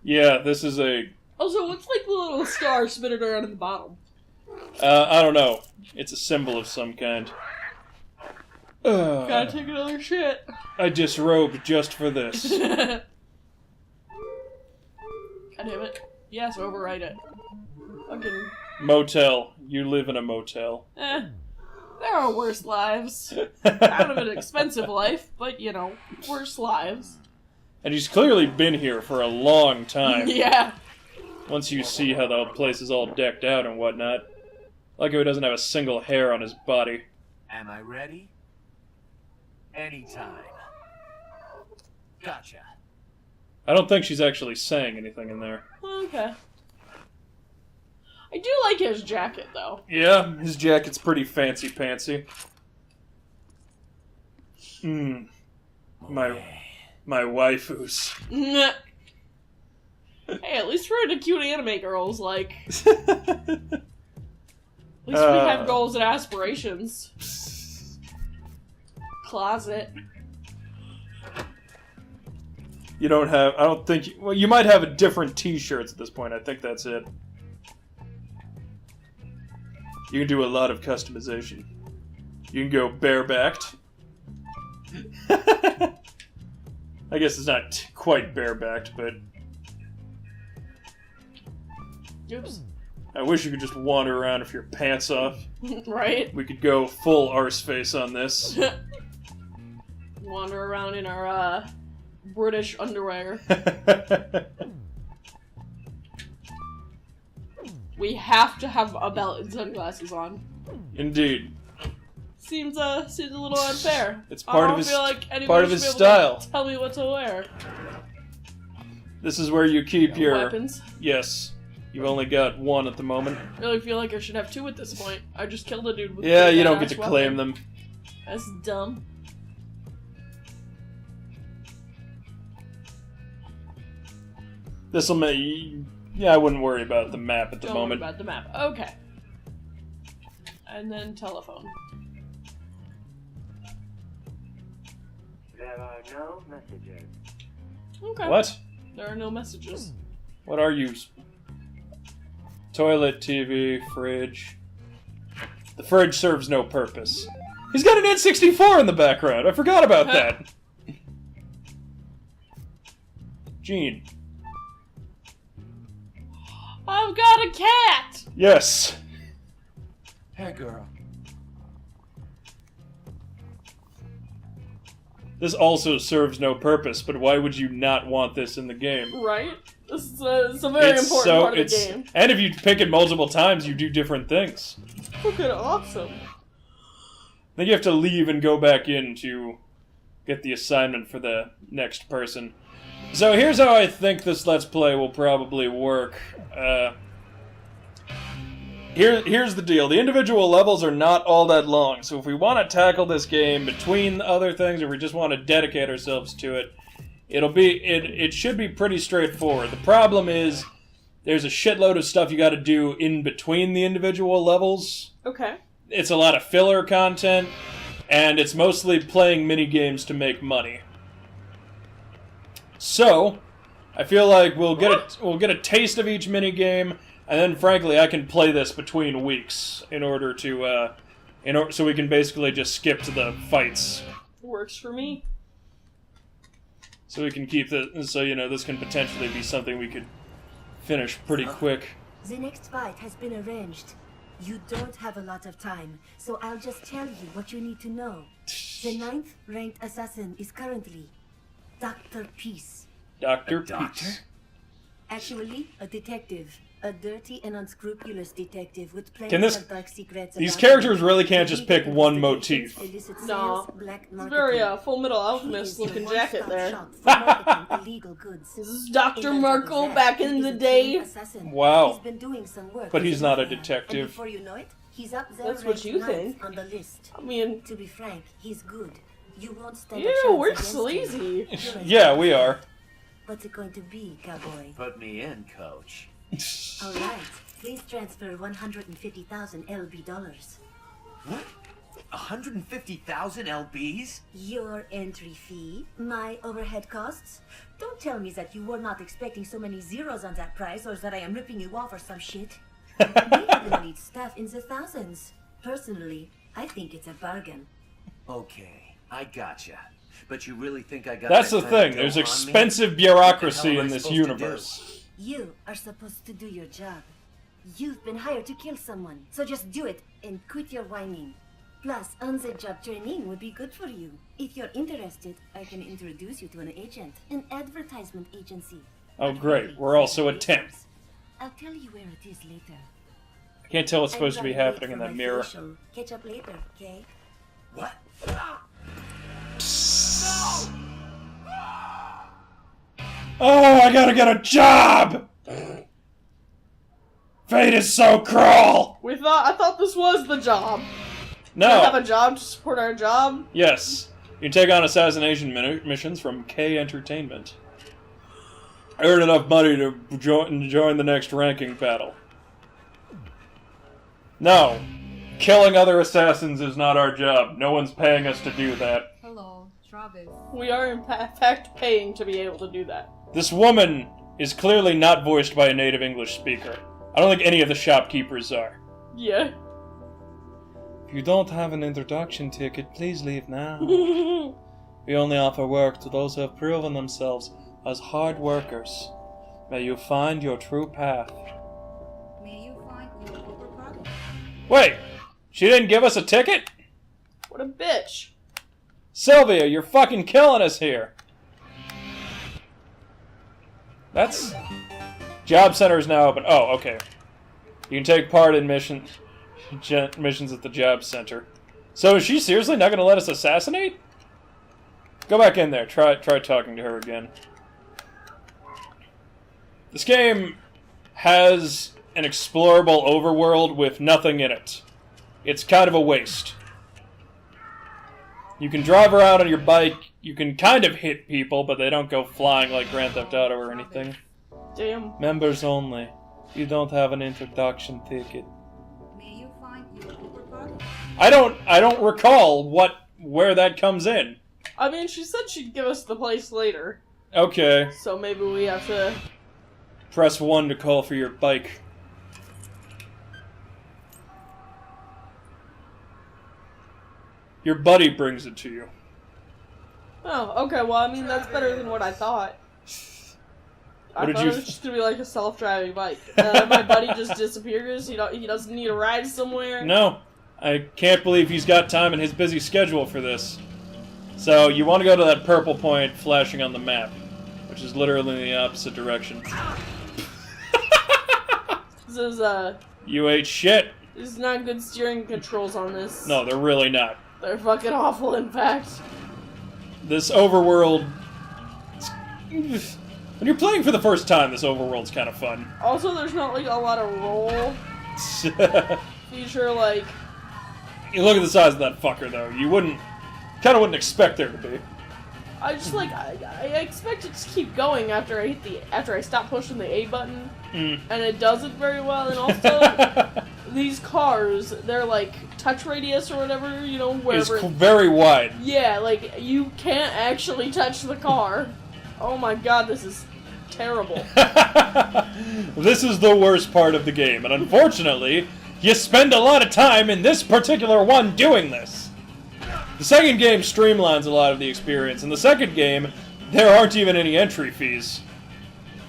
Yeah, this is a... Also, what's like the little star spinning around at the bottom? I don't know. It's a symbol of some kind. Gotta take another shit. I disrobed just for this. God damn it. Yes, overwrite it. Fucking... Motel. You live in a motel. There are worse lives. Kind of an expensive life, but, you know, worse lives. And he's clearly been here for a long time. Yeah. Once you see how the place is all decked out and whatnot. Like how he doesn't have a single hair on his body. Am I ready? Anytime. Gotcha. I don't think she's actually saying anything in there. Okay. I do like his jacket, though. Yeah, his jacket's pretty fancy-pantsy. My waifus. Hey, at least we're into cute anime girls, like... At least we have goals and aspirations. Closet. You don't have... I don't think... Well, you might have a different t-shirts at this point. I think that's it. You can do a lot of customization. You can go barebacked. I guess it's not quite barebacked, but... Oops. I wish you could just wander around with your pants off. Right? We could go full arse face on this. Wander around in our, British underwear. We have to have a belt and sunglasses on. Indeed. Seems a little unfair. It's part of his style. Tell me what to wear. This is where you keep your weapons. Yes. You've only got one at the moment. I really feel like I should have two at this point. I just killed a dude with yeah, you don't get to claim them. That's dumb. This'll make... Yeah, I wouldn't worry about the map at the moment. Don't worry about the map. Okay. And then telephone. There are no messages. Okay. What? There are no messages. What are you? Toilet, TV, fridge. The fridge serves no purpose. He's got an N64 in the background. I forgot about that. Gene. I've got a cat! Yes. Hey, girl. This also serves no purpose, but why would you not want this in the game? Right? It's a very important part of the game. And if you pick it multiple times, you do different things. Fucking awesome. Then you have to leave and go back in to get the assignment for the next person. So here's how I think this Let's Play will probably work. Here's the deal. The individual levels are not all that long, so if we want to tackle this game between other things, or we just want to dedicate ourselves to it, it should be pretty straightforward. The problem is there's a shitload of stuff you got to do in between the individual levels. Okay. It's a lot of filler content, and it's mostly playing mini-games to make money. So, I feel like we'll get a taste of each mini-game, and then, frankly, I can play this between weeks in order to, so we can basically just skip to the fights. Works for me. So we can keep this can potentially be something we could finish pretty quick. The next fight has been arranged. You don't have a lot of time, so I'll just tell you what you need to know. The 9th ranked assassin is currently Dr. Peace. Dr. Doctor? Peace. Actually, a detective. A dirty and unscrupulous detective with plenty Can of dark secrets. These characters really can't just pick one motif. No. It's very Full Metal Alchemist looking jacket there. This is Dr. Merkel back in the day. Wow. He's been doing some work, But he's not a detective. before you know it, he's up there. That's what you ranked think. ninth on the list. I mean, To be frank, he's good. You won't stand a ew, chance we're against him. sleazy. Yeah, we are. What's it going to be, cowboy? Put me in, coach. All right, please transfer 150,000 LB dollars. What? 150,000 LBs? Your entry fee, my overhead costs. Don't tell me that you were not expecting so many zeros on that price, or that I am ripping you off or some shit. We even need stuff in the thousands. Personally, I think it's a bargain. Okay, I gotcha. But you really think I got That's that the kind of thing. dough There's on me? expensive What bureaucracy the hell am in I this supposed to universe. You are supposed to do your job. You've been hired to kill someone, so just do it and quit your whining. Plus, on-the-job training would be good for you. If you're interested, I can introduce you to an agent, an advertisement agency. Oh, But great. hurry, We're also a send temp. papers. I'll tell you where it is later. I can't tell what's supposed to be I'm gonna happening wait in for that my mirror. facial. Catch up later, okay? What? Oh, I gotta get a job! Fate is so cruel! I thought this was the job. No. We have a job to support our job. Yes. You take on assassination missions from K Entertainment. Earn enough money to join the next ranking battle. No. Killing other assassins is not our job. No one's paying us to do that. Hello, Travis. We are in fact paying to be able to do that. This woman is clearly not voiced by a native English speaker. I don't think any of the shopkeepers are. Yeah. If you don't have an introduction ticket, please leave now. We only offer work to those who have proven themselves as hard workers. May you find your true path. May you find your overcrowded? Wait! She didn't give us a ticket? What a bitch. Sylvia, you're fucking killing us here! That's... Job center is now open. Oh, okay. You can take part in missions at the job center. So is she seriously not gonna let us assassinate? Go back in there. Try talking to her again. This game has an explorable overworld with nothing in it. It's kind of a waste. You can drive around on your bike. You can kind of hit people, but they don't go flying like Grand Theft Auto or anything. Damn. Members only. You don't have an introduction ticket. May you find your overcrowded? I don't recall where that comes in. I mean, she said she'd give us the place later. Okay. So maybe we have to... Press 1 to call for your bike. Your buddy brings it to you. Oh, okay, well, I mean, that's better than what I thought. I What did thought you it was just gonna be like a self-driving bike. My buddy just disappears, he doesn't need a ride somewhere. No. I can't believe he's got time in his busy schedule for this. So, you want to go to that purple point flashing on the map, which is literally in the opposite direction. This is, You ate shit. There's not good steering controls on this. No, they're really not. They're fucking awful, in fact. This overworld... When you're playing for the first time, this overworld's kind of fun. Also, there's not, like, a lot of roll feature, like... You look at the size of that fucker, though. You kind of wouldn't expect there to be. I just, like, I expect it to keep going after I stop pushing the A button. And it does it very well, and also... These cars, they're like touch radius or whatever, It's wherever. very wide. Yeah, like you can't actually touch the car. Oh my god, this is terrible. This is the worst part of the game, and unfortunately, you spend a lot of time in this particular one doing this. The second game streamlines a lot of the experience. In the second game, there aren't even any entry fees.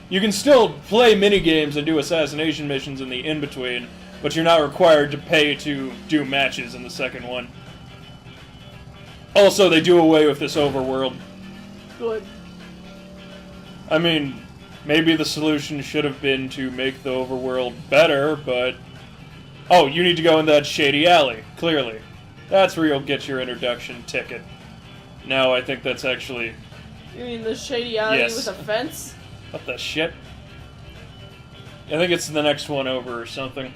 You can still play minigames and do assassination missions in the in-between, but you're not required to pay to do matches in the second one. Also, they do away with this overworld. Good. I mean, maybe the solution should have been to make the overworld better, but... Oh, you need to go in that shady alley, clearly. That's where you'll get your introduction ticket. Now, I think that's actually... You mean the shady alley Yes. with a fence? What the shit? I think it's the next one over or something.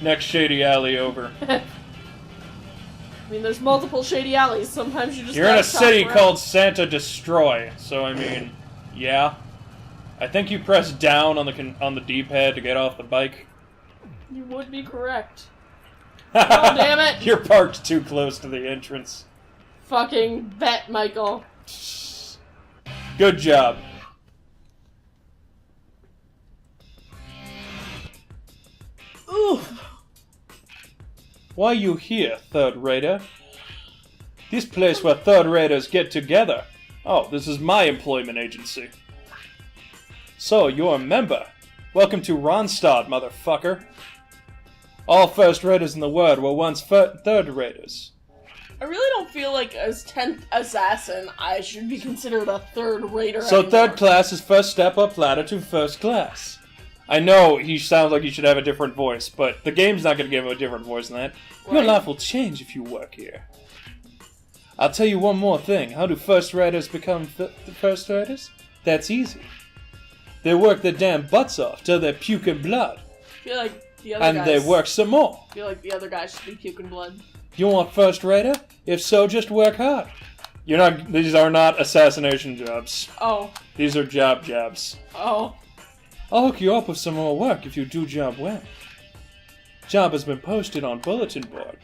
Next shady alley over. I mean, there's multiple shady alleys. Sometimes you just You're in a gotta shop city around. called Santa Destroy, so I mean, yeah. I think you press down on the D-pad to get off the bike. You would be correct. Oh, damn it! You're parked too close to the entrance. Fucking bet, Michael. Good job. Ooh. Why you here, third raider? This place where third raiders get together. Oh, this is my employment agency. So, you're a member. Welcome to Ronstadt, motherfucker. All first raiders in the world were once third raiders. I really don't feel like as 10th assassin I should be considered a third raider So anymore. third class is first step up ladder to first class. I know he sounds like he should have a different voice, but the game's not going to give him a different voice than that. Your Right. life will change if you work here. I'll tell you one more thing. How do first raiders become first raiders? That's easy. They work their damn butts off till they're puking blood. I feel like the other And guys, they work some more. I feel like the other guys should be puking blood. You want first raider? If so, just work hard. You're not. These are not assassination jobs. Oh. These are jobs. Oh. I'll hook you up with some more work if you do job well. Job has been posted on bulletin board.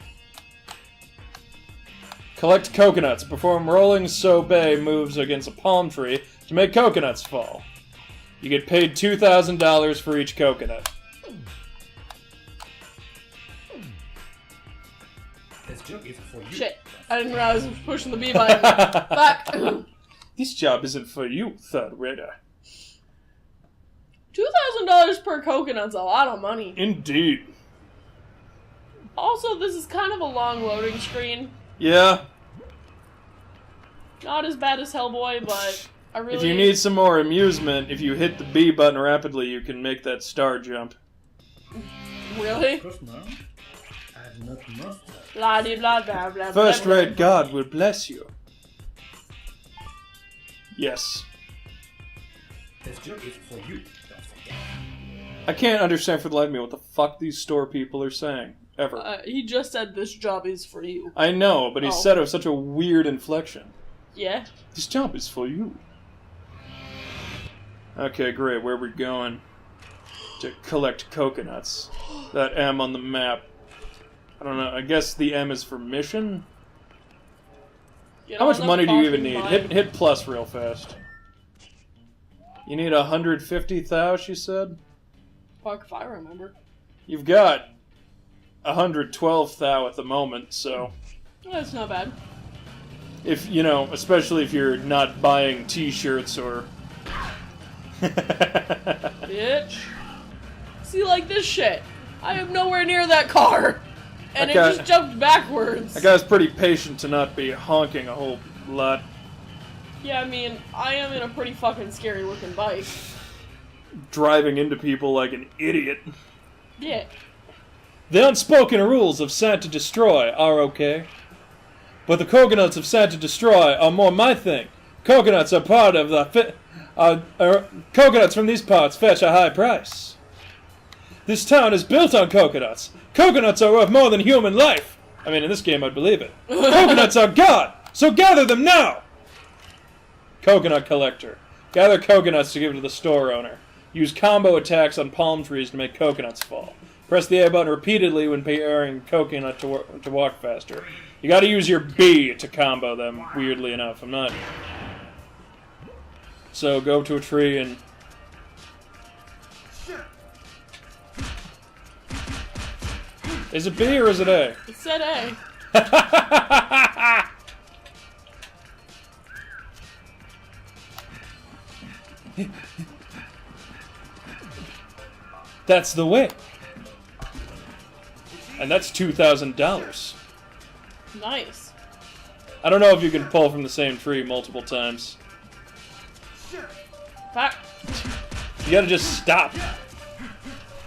Collect coconuts. Perform rolling sobe moves against a palm tree to make coconuts fall. You get paid $2,000 for each coconut. This joke isn't for you. Shit. I didn't realize I was pushing the B button. Fuck. This job isn't for you, third raider. $2,000 per coconut's a lot of money. Indeed. Also, this is kind of a long loading screen. Yeah. Not as bad as Hellboy, but I really... If you need some more amusement, if you hit the B button rapidly, you can make that star jump. Really? Of course not. I do not must have. Blah, blah, blah, blah, blah, First blah, rate God will bless you. Yes. This joke isn't for you. Don't forget. I can't understand for the life of me what the fuck these store people are saying. Ever. He just said this job is for you. I know, but he Oh. said it with such a weird inflection. Yeah? This job is for you. Okay, great. Where are we going? To collect coconuts. That M on the map. I don't know. I guess the M is for mission? Get How on much the money do you even fucking need? line. Hit plus real fast. You need 150,000, she said? Fuck if I remember. You've got 112,000 at the moment, so That's not bad. if you know, especially if you're not buying T-shirts or. Bitch. See, like this shit. I am nowhere near that car. And That it guy- just jumped backwards. That guy's pretty patient to not be honking a whole lot. Yeah, I mean, I am in a pretty fucking scary looking bike. Driving into people like an idiot. Yeah. The unspoken rules of Santa Destroy are okay. But the coconuts of Santa Destroy are more my thing. Coconuts are part of the coconuts from these parts fetch a high price. This town is built on coconuts. Coconuts are worth more than human life. I mean, in this game, I'd believe it. Coconuts are God, so gather them now! Coconut collector. Gather coconuts to give to the store owner. Use combo attacks on palm trees to make coconuts fall. Press the A button repeatedly when pairing coconut to walk faster. You gotta use your B to combo them, weirdly enough. I'm not... So, go to a tree and... Is it B or is it A? It said A. That's the way. And that's $2,000. Nice. I don't know if you can pull from the same tree multiple times. Fuck. You gotta just stop.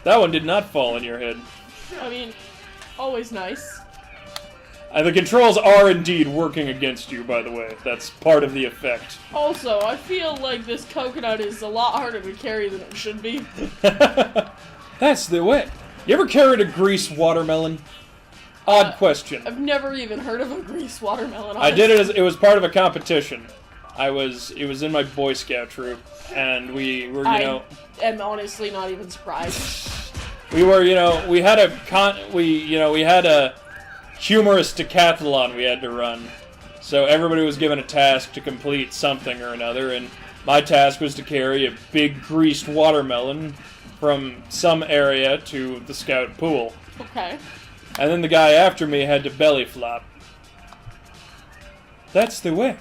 That one did not fall in your head. I mean, always nice. The controls are indeed working against you, by the way. That's part of the effect. Also, I feel like this coconut is a lot harder to carry than it should be. That's the way. You ever carried a grease watermelon? Odd question. I've never even heard of a grease watermelon. I did it as it was part of a competition. It was in my Boy Scout troop, and we were, you know... I am honestly not even surprised. We were, we had a humorous decathlon we had to run. So everybody was given a task to complete something or another, and my task was to carry a big greased watermelon from some area to the scout pool. Okay. And then the guy after me had to belly flop. That's the way.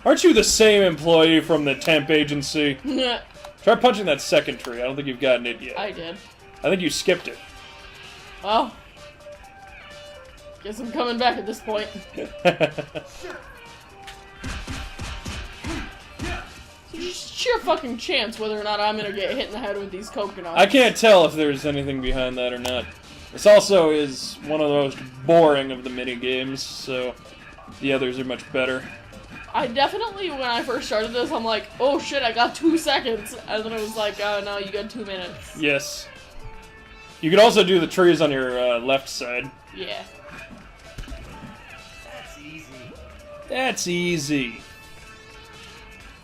Aren't you the same employee from the temp agency? Try punching that second tree. I don't think you've gotten it yet. I did. I think you skipped it. Well, guess I'm coming back at this point. Just sheer fucking chance whether or not I'm gonna get hit in the head with these coconuts. I can't tell if there's anything behind that or not. This also is one of the most boring of the mini games, so the others are much better. I definitely, when I first started this, I'm like, oh shit, I got 2 seconds. And then it was like, oh no, you got 2 minutes. Yes. You could also do the trees on your left side. Yeah. That's easy. That's easy.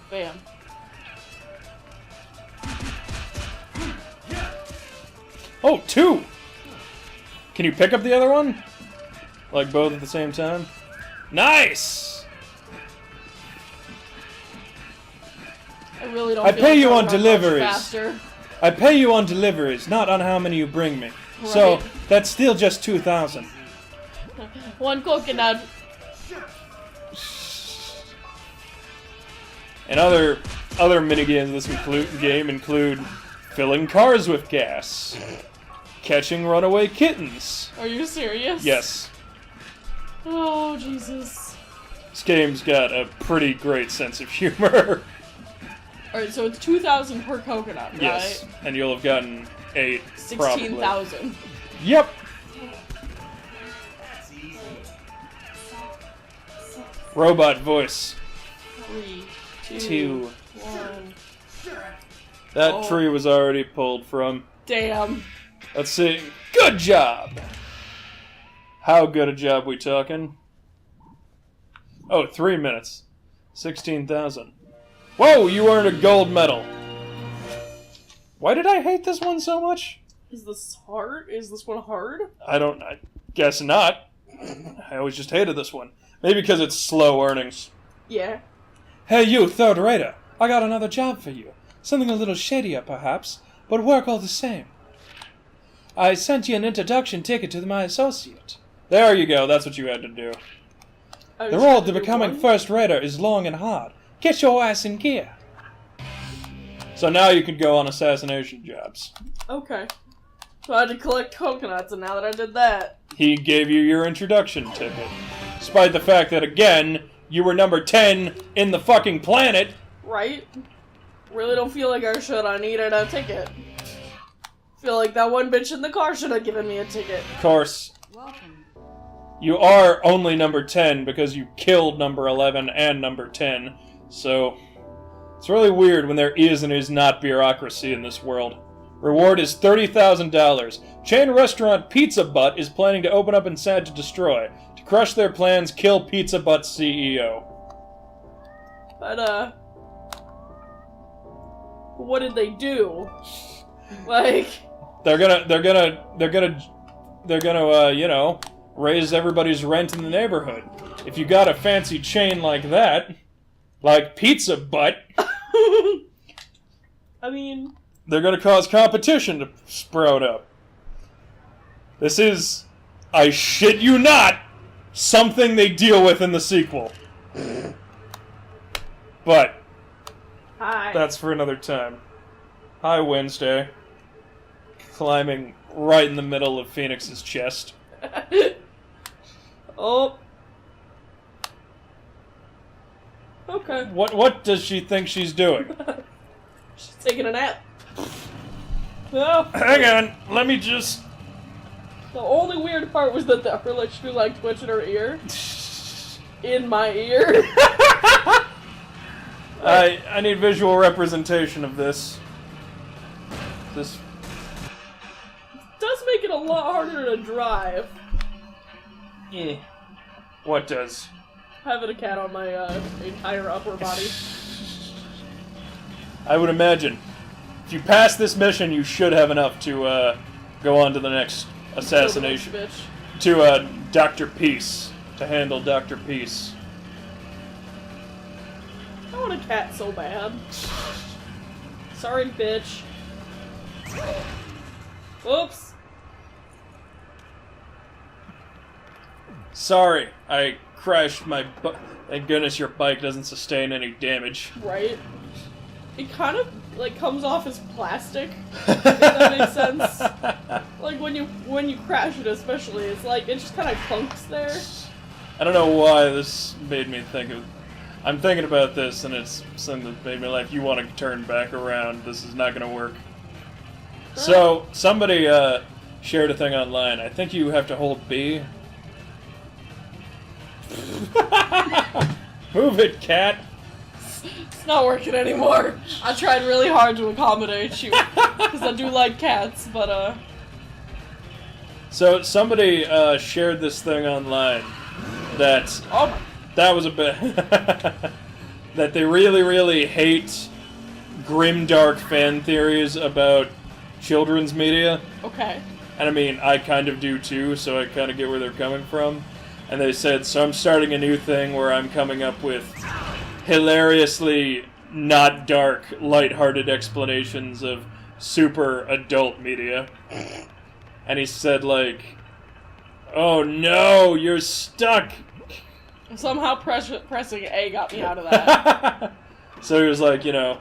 Bam. Oh, 2! Can you pick up the other one? Like both at the same time? Nice! I really don't I feel pay like you going on much deliveries. faster. I pay you on deliveries, not on how many you bring me. So, Right. that's still just 2,000. 1 coconut. And other minigames in this game include filling cars with gas, catching runaway kittens. Are you serious? Yes, Oh, Jesus. this game's got a pretty great sense of humor. Alright, so it's 2,000 per coconut, right? Yes, and you'll have gotten 8, probably. 16,000. Yep. That's easy. Robot voice. 3, 2, 2. 1. That Oh. tree was already pulled from. Damn. Let's see. Good job! How good a job we talking? Oh, 3 minutes. 16,000. Whoa, you earned a gold medal. Why did I hate this one so much? Is this hard? Is this one hard? I guess not. I always just hated this one. Maybe because it's slow earnings. Yeah. Hey you, third rater. I got another job for you. Something a little shadier, perhaps, but work all the same. I sent you an introduction ticket to my associate. There you go, that's what you had to do. I The was road trying to do becoming one. first rater is long and hard. Get your ass in gear. So now you can go on assassination jobs. Okay. So I had to collect coconuts, and now that I did that... He gave you your introduction ticket. Despite the fact that, again, you were number 10 in the fucking planet. Right? Really don't feel like I should. I needed a ticket. Feel like that one bitch in the car should have given me a ticket. Of course, Welcome. you are only number 10 because you killed number 11 and number 10. So, it's really weird when there is and is not bureaucracy in this world. Reward is $30,000. Chain restaurant Pizza Butt is planning to open up in Sad to Destroy. To crush their plans, kill Pizza Butt's CEO. But, what did they do? Like... They're gonna, you know, raise everybody's rent in the neighborhood. If you got a fancy chain like that, like Pizza Butt, I mean... they're gonna cause competition to sprout up. This is, I shit you not, something they deal with in the sequel. But, Hi. that's for another time. Hi, Wednesday. Climbing right in the middle of Phoenix's chest. Oh. Okay. What does she think she's doing? She's taking a nap. No. Hang on, let me just... The only weird part was that she was like twitching her ear. In my ear. I need visual representation of this. This... Does make it a lot harder to drive. Eh. What does? Having a cat on my entire upper body. I would imagine. if you pass this mission, you should have enough to go on to the next assassination. Bitch. To Dr. Peace. To handle Dr. Peace. I want a cat so bad. Sorry, bitch. Oops. Sorry, I crashed my thank goodness your bike doesn't sustain any damage. Right? It kind of, like, comes off as plastic, if that makes sense. Like, when you crash it especially, it's like, it just kind of clunks there. I don't know why this made me think of... I'm thinking about this, and it's something that made me like, you want to turn back around, this is not going to work. So, somebody shared a thing online. I think you have to hold B. Move it, cat! It's not working anymore. I tried really hard to accommodate you, because I do like cats, but, So, somebody shared this thing online that... Oh, that was a bit... that they really, really hate grimdark fan theories about children's media. okay. And I mean, I kind of do too, so I kind of get where they're coming from. And they said, so I'm starting a new thing where I'm coming up with hilariously not dark, lighthearted explanations of super adult media. And he said, like, oh no, you're stuck! Somehow pressing A got me out of that. So he was like, you know,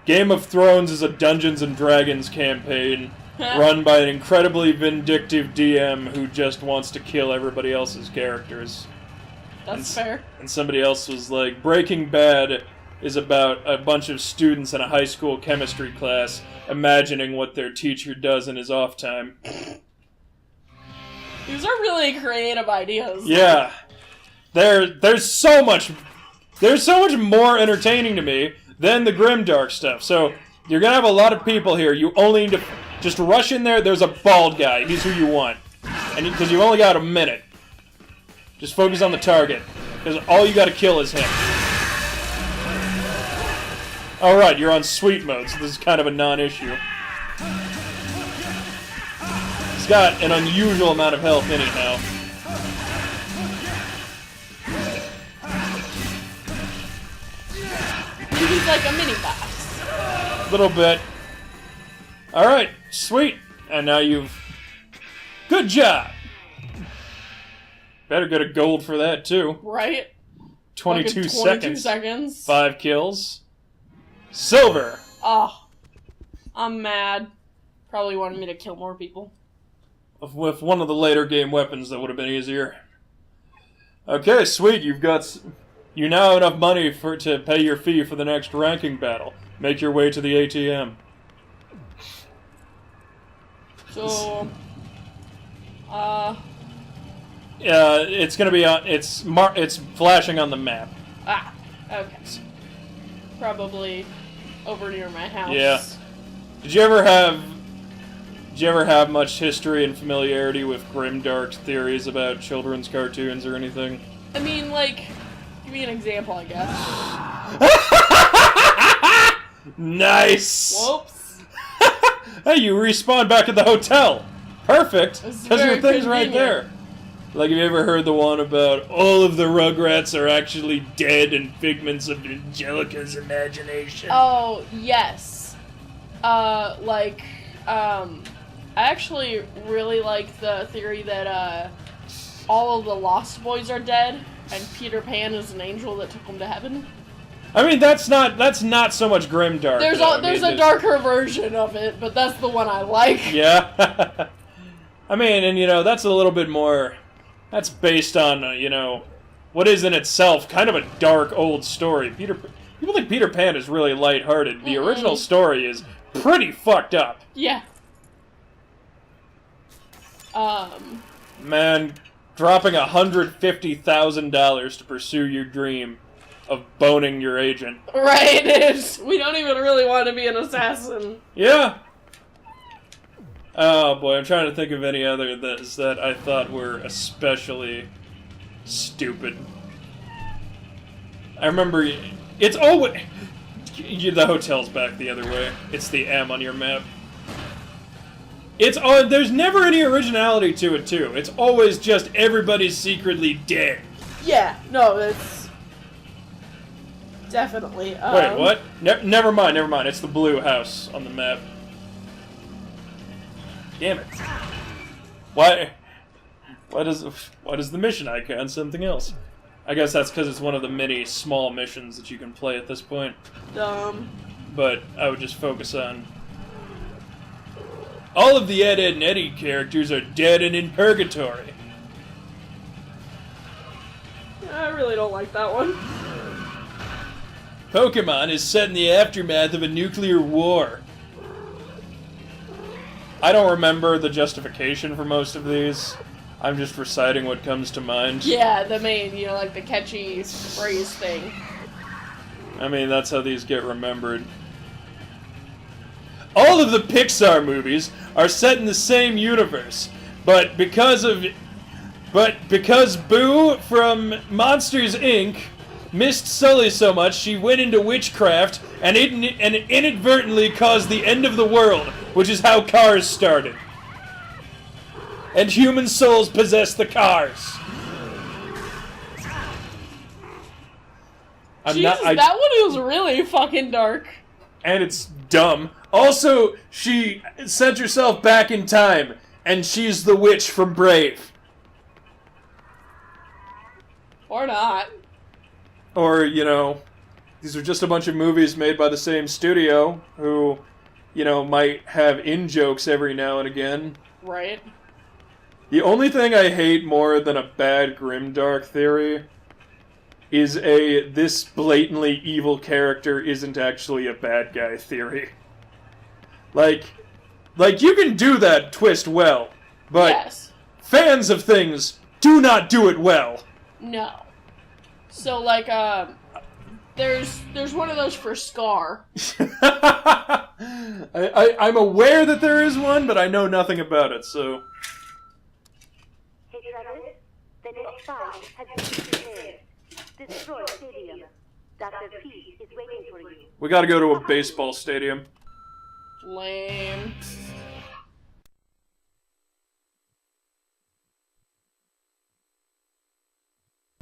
Game of Thrones is a Dungeons and Dragons campaign run by an incredibly vindictive DM who just wants to kill everybody else's characters. That's fair. And somebody else was like, Breaking Bad is about a bunch of students in a high school chemistry class imagining what their teacher does in his off time. These are really creative ideas. Yeah. There's so much more entertaining to me than the grimdark stuff. So you're gonna have a lot of people here. You only need to just rush in there. There's a bald guy. He's who you want, and because you've only got a minute, just focus on the target. Because all you got to kill is him. All right, you're on sweet mode, so this is kind of a non-issue. He's got an unusual amount of health anyhow. He's like a mini boss. A little bit. Alright, sweet. And now you've... Good job! Better get a gold for that, too. Right? 22 Fucking 22 seconds. seconds. 5 kills. Silver! Oh. I'm mad. Probably wanted me to kill more people. With one of the later game weapons, that would have been easier. Okay, sweet. You now have enough money to pay your fee for the next ranking battle. Make your way to the ATM. So, it's gonna be on. It's flashing on the map. okay. Probably over near my house. Yeah. Did you ever have much history and familiarity with grimdark theories about children's cartoons or anything? I mean, like, give me an example, I guess. Nice. Whoops. Hey, you respawn back at the hotel. Perfect. This is Because your very thing's right convenient. there. Like, have you ever heard the one about all of the Rugrats are actually dead and figments of Angelica's imagination? Oh, yes. I actually really like the theory that, all of the Lost Boys are dead, and Peter Pan is an angel that took them to heaven. I mean, that's not so much grimdark. There's though. there's a darker version of it, but that's the one I like. Yeah. I mean, and that's a little bit more. That's based on what is in itself kind of a dark old story. People think Peter Pan is really lighthearted. The original story is pretty fucked up. Yeah. Man, dropping $150,000 to pursue your dream of boning your agent. Right, we don't even really want to be an assassin. Yeah. Oh boy, I'm trying to think of any other that I thought were especially stupid. I remember it's always... The hotel's back the other way. It's the M on your map. It's there's never any originality to it, too. It's always just everybody's secretly dead. Yeah, no, it's definitely. Wait, what? Never mind. It's the blue house on the map. Damn it! Why does the mission icon something else? I guess that's because it's one of the many small missions that you can play at this point. But I would just focus on all of the Ed, Edd, and Eddie characters are dead and in purgatory. I really don't like that one. Pokemon is set in the aftermath of a nuclear war. I don't remember the justification for most of these. I'm just reciting what comes to mind. Yeah, the main, like the catchy phrase thing. I mean, that's how these get remembered. All of the Pixar movies are set in the same universe, but because Boo from Monsters, Inc. missed Sully so much, she went into witchcraft and inadvertently caused the end of the world, which is how Cars started. And human souls possess the cars. Jesus, that one was really fucking dark. And it's dumb. Also, she sent herself back in time, and she's the witch from Brave. Or not. Or, these are just a bunch of movies made by the same studio, who, might have in-jokes every now and again. Right. The only thing I hate more than a bad grimdark theory is this blatantly evil character isn't actually a bad guy theory. Like you can do that twist well, but yes. Fans of things do not do it well. No. So, there's one of those for Scar. I'm aware that there is one, but I know nothing about it, so... Hey Travis, the next fight has been prepared. Destroy stadium. Dr. P is waiting for you. We gotta go to a baseball stadium. Lame.